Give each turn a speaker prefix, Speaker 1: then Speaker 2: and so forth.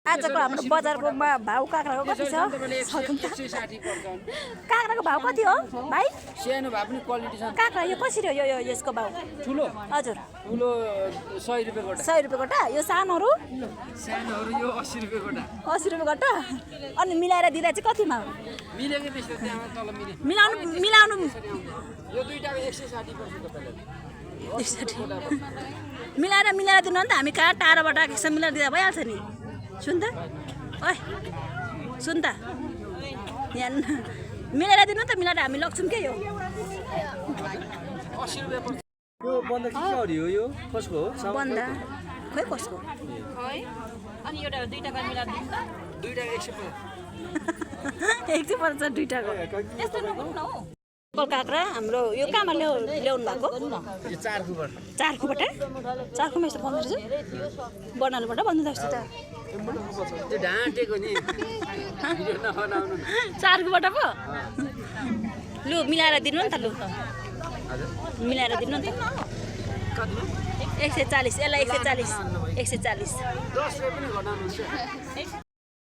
Speaker 1: आजको हाम्रो बजारको भाउ काँक्राको कति छ? काँक्राको भाउ कति हो भाइ?
Speaker 2: सानो भए पनि क्वालिटी छ।
Speaker 1: काँक्रा यो कसरी हो यो यसको भाउ?
Speaker 2: ठुलो
Speaker 1: हजुर
Speaker 2: ठुलो 100 रुपैयाँ गोटा।
Speaker 1: 100 रुपियाँ गोटा। यो सानोहरू
Speaker 2: सानोहरू यो 80 रुपैयाँ गोटा।
Speaker 1: 80 रुपियाँ गोटा। अनि मिलाएर दिँदा चाहिँ कतिमा हो?
Speaker 2: मिलेको त्यस्तो त्यहाँ तल मिले।
Speaker 1: मिलाउनु
Speaker 2: यो दुईटाको 160 पर्छ तपाईलाई।
Speaker 1: 160 मिलाएर दिनु नि त। हामी कहाँ टाढोबाट एकछिन मिलाएर दिँदा भइहाल्छ नि। सुन त ओइ सुन त यहाँ मिलाएर दिनु त। मिलाएर हामी लग्छौँ के यो
Speaker 2: 80 रुपैयाँ पर्छ। यो बन्द के हो यो? कसको हो?
Speaker 1: बन्दा खोइ कसको?
Speaker 3: खै अनि एउटा दुईटा मिलाएर दिनु त।
Speaker 2: दुईटाको 150।
Speaker 1: 100 पर्छ दुईटाको।
Speaker 3: त्यस्तो नगर्नु न हौ।
Speaker 1: काँक्रा हाम्रो यो कहाँमा ल्याउनु भएको?
Speaker 2: यो चारखुबाट।
Speaker 1: चारखुबाट? चारखुमा यस्तो बन्द रहेछ? बनालुबाट बन्द रहेछ त।
Speaker 2: त्यो ढाँटेको नि भिडियो नबनाउनु।
Speaker 1: चारखुबाट पो? लु मिलाएर दिनु नि त। लु मिलाएर दिनु नि त। 140 यसलाई 140 140
Speaker 2: 10 रुपैयाँ पनि घटाउनुहुन्छ।